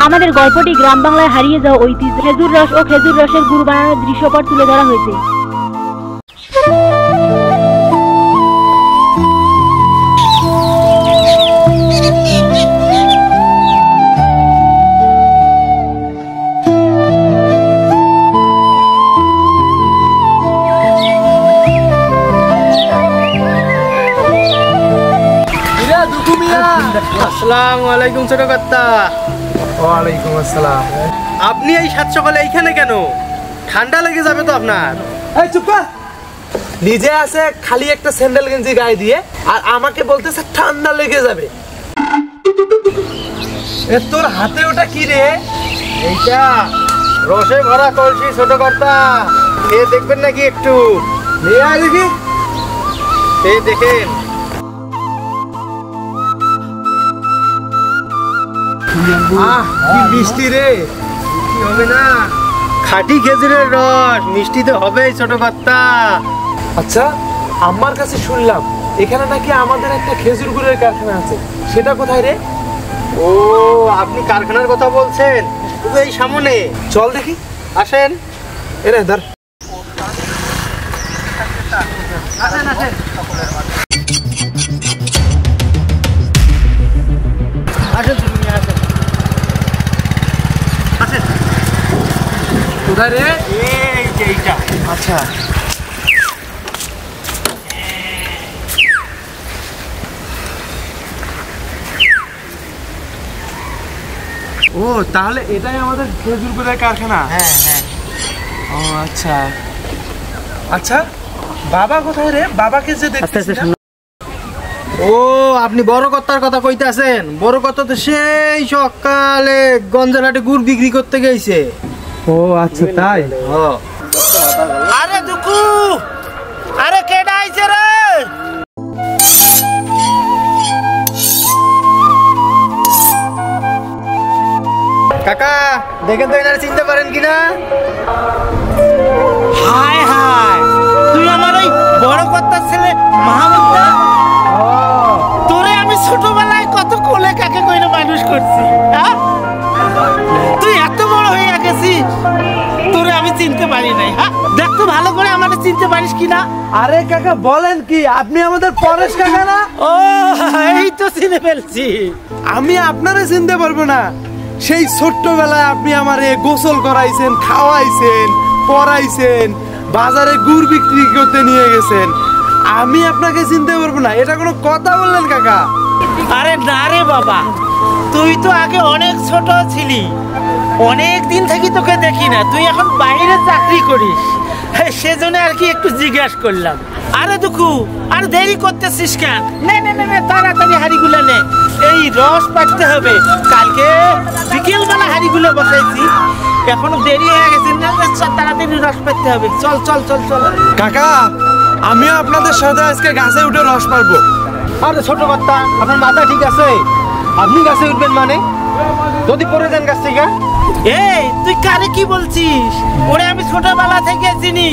আমাদের গল্পটি গ্রাম বাংলায় হারিয়ে যাওয়া ঐতিহ্য খেজুর রস ও খেজুর রসের গুড় বানানোর দৃশ্যপট তুলে ধরা হয়েছে। আসসালামু আলাইকুম ছোট কর্তা। ওয়ালাইকুম আসসালাম। আপনি এই সাত সকালে এইখানে কেন? ঠান্ডা লেগে যাবে তো আপনার। এই চুপ কর। নিজে আছে খালি একটা স্যান্ডেল গেঞ্জি গায়ে দিয়ে আর আমাকে বলতেছে ঠান্ডা লেগে যাবে। এ তোর হাতে ওটা কি রে? এইটা রসে ভরা কলসি ছোট কর্তা। খেয়ে দেখবেন নাকি একটু? নিয়ে আয় দেখি। খেয়ে দেখেন। আহ কি মিষ্টি রে। কি হবে না? খাঁটি খেজুরের রস, মিষ্টি তো হবেই ছোট কর্তা। আচ্ছা আমার কাছে শুনলাম এখানে নাকি আমাদের একটা খেজুর গুড়ের কারখানা আছে, সেটা কোথায় রে? ও আপনি কারখানার কথা বলছেন? এই সামনে। চল দেখি। আসেন। এনে ধর। আসেন আসেন। আসেন তুমি আসেন। আসেন। কোথায় রে? এই যে এইটা। আচ্ছা ও তাহলে এটাই আমাদের খেজুর গুড়ের কারখানা। হ্যাঁ হ্যাঁ। ও আচ্ছা আচ্ছা বাবা কোথায় রে? বাবাকে যে দেখতেছি না। ও আপনি বড় কর্তার কথা কইতাছেন? বড় কর্তা তো সেই সকালে গঞ্জালাটে গুড় বিক্রি করতে গেছে। ও আচ্ছা তাই। আরে দুকু, আরে কেডা আইছে রে? কাকা দেখেন তো এনারে চিনতে পারেন কিনা? হায় হায়, তুই আমার ওই বড় কর্তার ছেলে মাহমুদ না? তোরে আমি ছোটবেলায় কত কোলে কাকে কইরে মানুষ করছি, হ্যাঁ? তুই এত বড় হয়ে গেছিস, তোরে আমি চিনতে পারি নাই। হ্যাঁ দেখ তো ভালো করে আমাকে চিনতে পারিস কিনা। আরে কাকা বলেন কি, আপনি আমাদের পরেশ কাকা না? ও এই তো চিনে ফেলছি। আমি আপনারে চিনতে পারবো না? সেই ছোট্টবেলায় আপনি আমারে গোসল করাইছেন, খাওয়াইছেন, পড়াইছেন, বাজারে গুড় বিক্রি করতে নিয়ে গেছেন। আমি আপনাকে চিনতে পারবো না? এটা কোনো কথা বললেন কাকা? আরে না রে বাবা, তুই তো আগে অনেক ছোট ছিলি, অনেক দিন থেকে তোকে দেখি না। তুই এখন বাইরে চাকরি করিস, সেজন্য আর কি একটু জিজ্ঞাসা করলাম। আরে দুঃখু, আর দেরি করতেছিস কেন? নে নে নে নে, তাড়াতাড়ি হাড়িগুলো নে, এই রস পাকতে হবে। কালকে বিকেলবেলা হাড়িগুলো বসাইছি, এখনো দেরি হয়ে গেছে না, তাড়াতাড়ি রস পাকতে হবে। চল চল চল চল। কাকা আমিও আপনাদের সাথে আজকে গাছে উঠে রস পারবো। আরে ছোট কর্তা, আপনার মাথা ঠিক আছে? আপনি গাছে উঠবেন মানে? যদি পড়ে যান গাছ থেকে? এই তুই কারে কি বলছিস? ওরে আমি ছোটবেলা থেকে চিনি।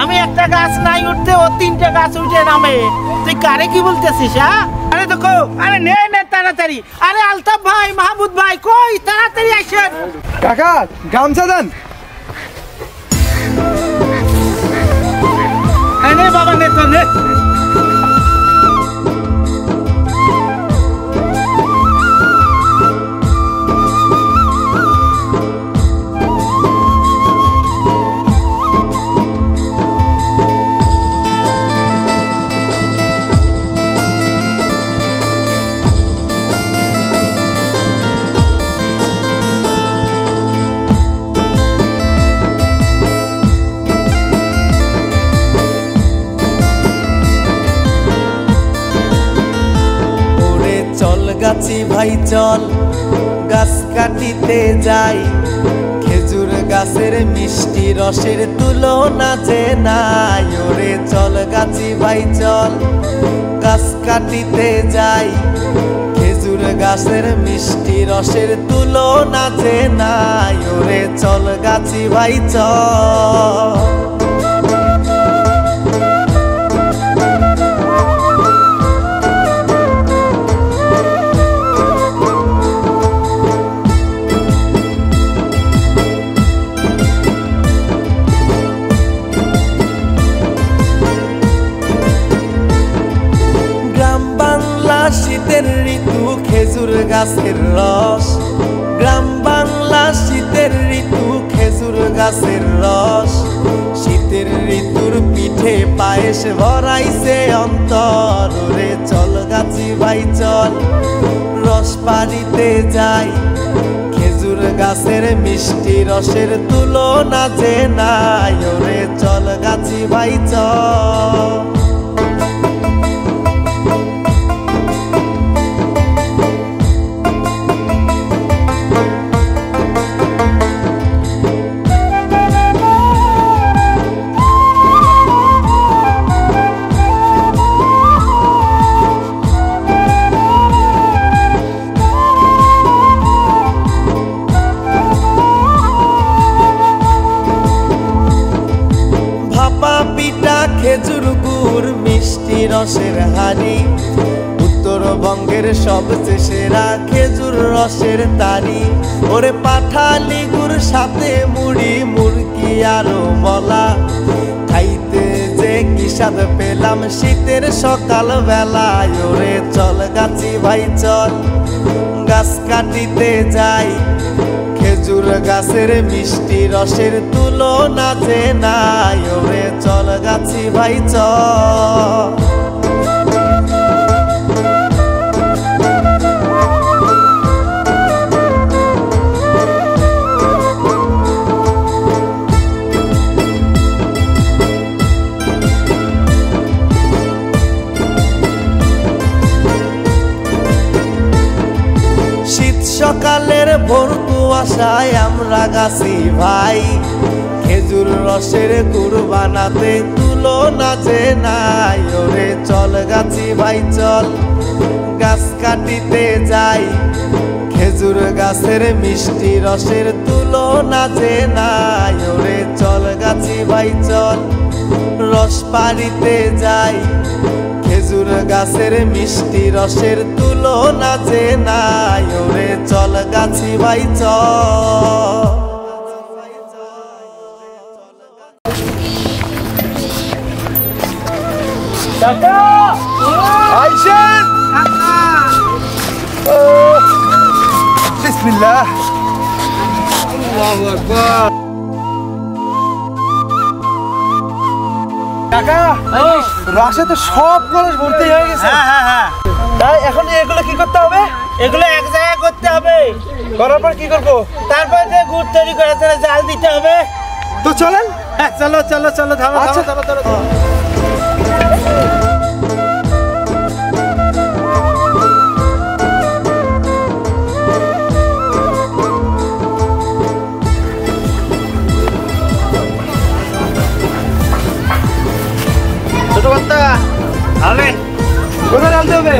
আমি একটা গাছ নাই উঠতে ও তিনটা গাছ উঠে নামে। তুই কারে কি বলতেছিস? হ্যাঁ আরে দেখো, আরে নে নে তাড়াতাড়ি। আরে আলতাফ ভাই, মাহমুদ ভাই কই? তাড়াতাড়ি আসেন। কাকা গামছা দেন। নে বাবা নে তো নে। গাছি ভাই চল গাছ কাটিতে যাই, খেজুর গাছের মিষ্টি রসের তুলনা যে নাই। ওরে চল গাছি ভাই চল গাছ কাটিতে যাই, খেজুর গাছের মিষ্টি রসের তুলনা যে নাই। ওরে চল গাছি ভাই চল। খেজুর গাছের রস। গ্রাম বাংলা শীতের ঋতু খেজুর গাছের রস। শীতের ঋতুর পিঠে পায়েস ভরাইছে অন্তর। ওরে চল গাছি ভাই চল রস পাড়িতে যাই। খেজুর গাছের মিষ্টি রসের তুলনা যে নাই। ওরে চল গাছি ভাই চল। খেজুর গুড় মিষ্টি রসের হাড়ি। উত্তরবঙ্গের সবচেয়ে সেরা খেজুর রসের তারি। ওরে পাঠালি গুড় সাথে মুড়ি মুরগি আরো মলা। খাইতে যে কি স্বাদ পেলাম শীতের সকাল বেলায়। ওরে চল গাছি ভাই চল গাছ কাটিতে যাই। খেজুর গাছের মিষ্টি রসের তুলনা যে নাই। ওরে চল গাছি ভাই চল। সকালের ভোর কুয়াশায় আমরা গাছি ভাই। খেজুর রসের গুড় বানাতে তুলনা যে নাই। ওরে চল গাছি ভাই চল গাছ কাটিতে যাই। খেজুর গাছের মিষ্টি রসের তুলনা যে নাই। ওরে চল গাছি ভাই চল রস পাড়িতে যাই। খেজুর গাছের মিষ্টি রসের তুলনা যে নাই। ওরে চল গাছি ভাই চল। বিসমিল্লাহ আল্লাহু আকবার। কাকা রসে তো সব কলস ভর্তি হয়ে গেছে। হ্যাঁ তাই এখন এগুলো কি করতে হবে? এগুলো এক জায়গায় করতে হবে। করার পর কি করবো? তারপর যে গুড় তৈরি করার জন্য জাল দিতে হবে। তো চলেন। হ্যাঁ চলো চলো চলো ধরো আচ্ছা। ধরো ধরো ধরো। ছোট কর্তা হবে কোথায় ঢালতে হবে?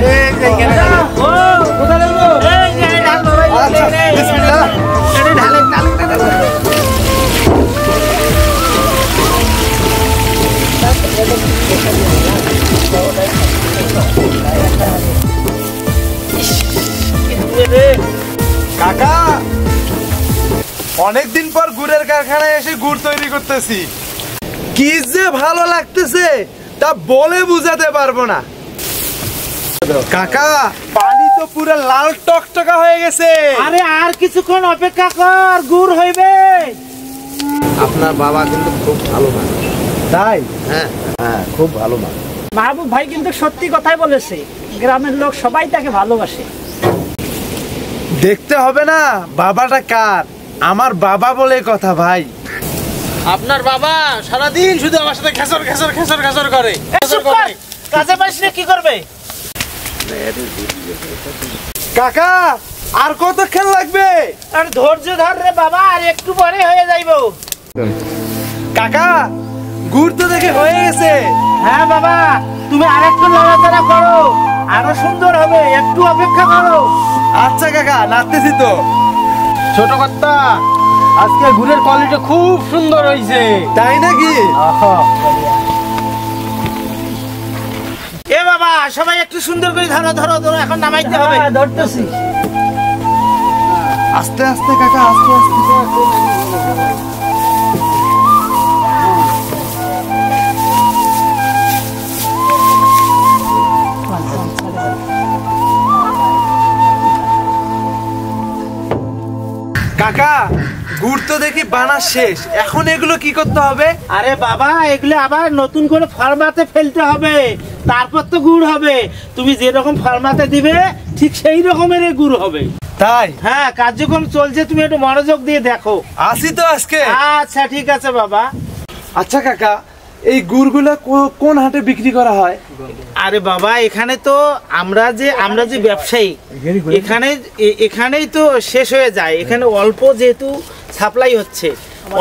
এইখানে ঢালো। ও কোথায় ঢালবো? এই যে ঢালো ভাই। আচ্ছা, বিসমিল্লাহ। এটা ঢালে ঢালে ঢালে। কাকা অনেকদিন পর গুড়ের কারখানায় এসে গুড় তৈরি করতেছি। কি যে ভালো লাগতেছে তা বলে বুঝাতে পারবো না। কাকা পানি তো পুরো লাল টকটকা হয়ে গেছে। আরে আর কিছুক্ষণ অপেক্ষা কর গুড় হইবে। আপনার বাবা কিন্তু খুব ভালো মানুষ। তাই? হ্যাঁ হ্যাঁ খুব ভালো মানুষ। মাহবুব ভাই কিন্তু সত্যি কথাই বলেছে, গ্রামের লোক সবাই তাকে ভালোবাসে। দেখতে হবে না বাবাটা কার? আমার বাবা বলে কথা ভাই। আপনার বাবা সারাদিন শুধু আমার সাথে খেসর খেসর খেসর খেসর করে। চুপ কর, কাজে পাইলে কি করবে? কাকা আর কতক্ষণ লাগবে? আর ধৈর্য ধর রে বাবা, আর একটু পরে হয়ে যাইবো। কাকা গুড় তো দেখে হয়ে গেছে। হ্যাঁ বাবা, তুমি আরেকটু নড়াচড়া করো, আরো সুন্দর হবে, একটু অপেক্ষা করো। আচ্ছা কাকা নাড়তেছি তো। ছোট কর্তা আজকে গুড়ের কোয়ালিটি খুব সুন্দর হয়েছে। তাই নাকি? এ বাবা সবাই একটু সুন্দর করে ধরো ধরো ধরো, এখন নামাইতে হবে। ধরতেছি। আস্তে আস্তে কাকা আস্তে আস্তে। কাকা গুড় তো দেখি বানা শেষ, এখন এগুলো কি করতে হবে? আরে বাবা, এগুলো আবার নতুন করে ফার্মাতে ফেলতে হবে, তারপর তো গুড় হবে। তুমি যেরকম ফার্মাতে দিবে ঠিক সেই রকমের গুড় হবে। তাই? হ্যাঁ, কার্যক্রম চলছে, তুমি একটু মনোযোগ দিয়ে দেখো। আসি তো আজকে। আচ্ছা ঠিক আছে বাবা। আচ্ছা কাকা, এই গুড়গুলো কোন হাটে বিক্রি করা হয়? আরে বাবা, এখানে তো আমরা যে ব্যবসায়ী, এখানেই তো শেষ হয়ে যায়। এখানে অল্প যেহেতু সাপ্লাই হচ্ছে,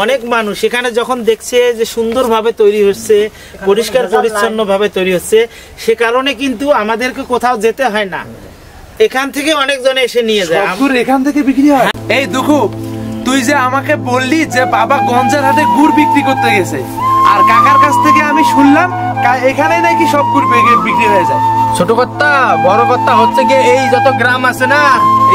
অনেক মানুষ এখানে যখন দেখছে যে সুন্দরভাবে তৈরি হচ্ছে, পরিষ্কার পরিচ্ছন্ন ভাবে তৈরি হচ্ছে, সে কারণে কিন্তু আমাদেরকে কোথাও যেতে হয় না, এখান থেকে অনেকজনে এসে নিয়ে যায়। গুড় এখান থেকে বিক্রি হয়? এই দুঃখু, তুই যে আমাকে বললি যে বাবা গঞ্জের হাটে গুড় বিক্রি করতে গেছে, আর কাকার কাছ থেকে আমি শুনলাম এখানে নাকি সব গুড় বিক্রি হয়ে যায়। ছোট কর্তা, বড় কর্তা হচ্ছে গিয়ে এই যত গ্রাম আছে না,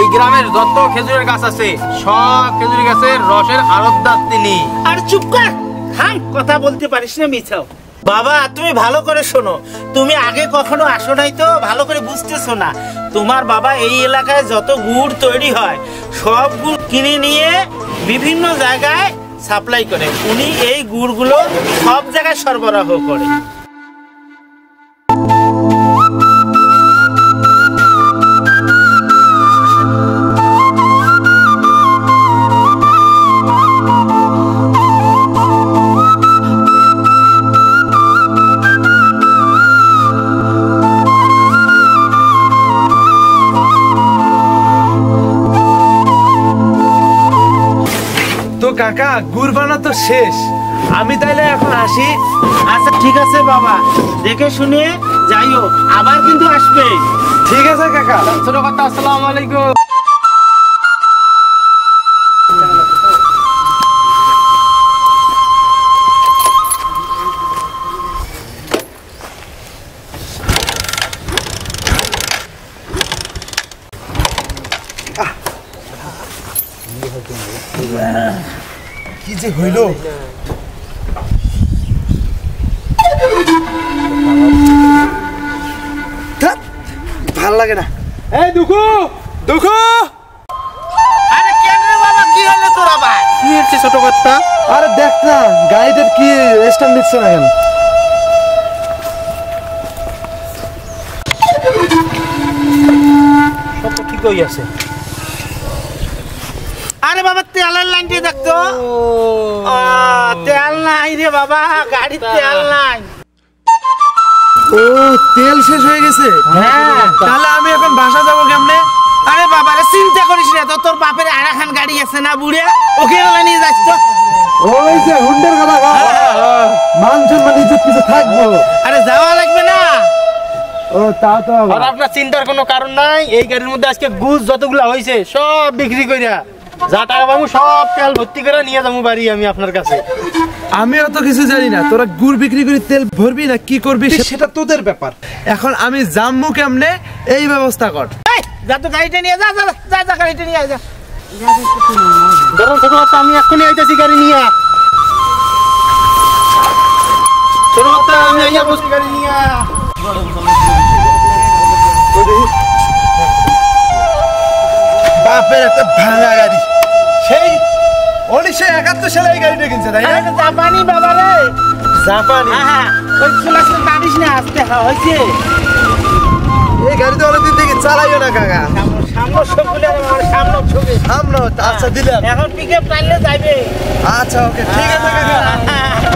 এই গ্রামের যত খেজুরের গাছ আছে সব খেজুর গাছের রসের আড়তদার তিনি। আর চুপ কর, থাম, কথা বলতে পারিস না মিছাও। বাবা তুমি ভালো করে শোনো, তুমি আগে কখনো আসো নাই তো ভালো করে বুঝতেছো না। তোমার বাবা এই এলাকায় যত গুড় তৈরি হয় সব গুড় কিনে নিয়ে বিভিন্ন জায়গায় সাপ্লাই করে, উনি এই গুড়গুলো সব জায়গায় সরবরাহ করে। কাকা গুড় বানা তো শেষ, আমি তাইলে এখন আসি। আচ্ছা ঠিক আছে বাবা, দেখে শুনে যাইও, আবার কিন্তু আসবে। ঠিক আছে কাকা। ছোট কর্তা, আসসালামু আলাইকুম। কি যে হইল, ভাল লাগে না। এই দুঃখু, দুঃখু! আরে কেন রে বাবা, কি হলো তোর আবার? কি হচ্ছে ছোট কর্তা? আরে দেখ না গাড়িটার কি স্ট্যান্ড নিচ্ছে না কেন? সব তো ঠিক হয়ে আছে। আরে বাবা, তেলের লাইনটি দেখতো। তেল নাই রে বাবা, গাড়ির তেল নাই। ও, তেল শেষ হয়ে গেছে? হ্যাঁ। তাহলে আমি এখন বাসা যাবো কেমনে? আরে বাবা রে, চিন্তা করিস না তো, তোর বাপের আরেকখান গাড়ি আছে না বুড়ে, ওকে নিয়ে যাস তো। ওই যে হুন্ডার কথা, মান সম্মান ইজ্জত কিছু থাকবো। আরে যাওয়া লাগবে না। ও তা তো। আর আপনার চিন্তার কোনো কারণ নাই, এই গাড়ির মধ্যে আজকে গুড় যতগুলা হয়েছে সব বিক্রি কইরা যা টাকা পাবো সব তেল ভর্তি করে নিয়ে যাবো বাড়ি আমি আপনার কাছে। আমি অত কিছু জানি না, তোরা গুড় বিক্রি করে তেল ভরবি না কি করবি সেটা তোদের ব্যাপার। এখন আমি জামু কেমনে এই ব্যবস্থা কর। যা তো গাড়িটা নিয়ে যা, গাড়িটা নিয়ে যা। ধরুন ছোট কর্তা, আমি এক্ষুনি আইতেছি গাড়ি নিয়ে। ছোট কর্তা, আমি আইয়া বসছি গাড়ি নিয়ে। বাপের একটা ভাঙা গাড়ি, সেই 1971 সালে এই গাড়িটা কিনছে তাই না? জাপানি বাবা রে, জাপানি। হ্যাঁ, ওই চুলা টানিস না, আসতে হয়েছে। এই গাড়ি তো অনেকদিন থেকে চালাইও না কাকা। সামনে সবগুলো সামনে ছবি। সামনে, আচ্ছা দিলাম। এখন পিকআপ টানলে যাইবে। আচ্ছা ওকে, ঠিক আছে কাকা।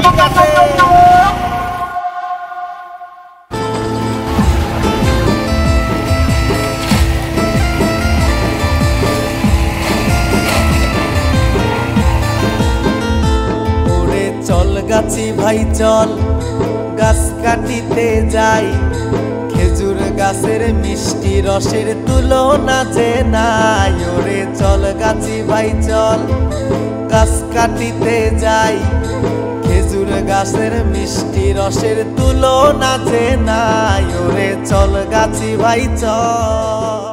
ঠিক আছে। চল গাছি ভাই চল, গাছ কাটিতে যাই, খেজুর গাছের মিষ্টি রসের তুলনা যে নাই। ওরে চল গাছি ভাই চল, গাছ কাটিতে যাই, খেজুর গাছের মিষ্টি রসের তুলনা যে নাই। ওরে চল গাছি ভাই চল।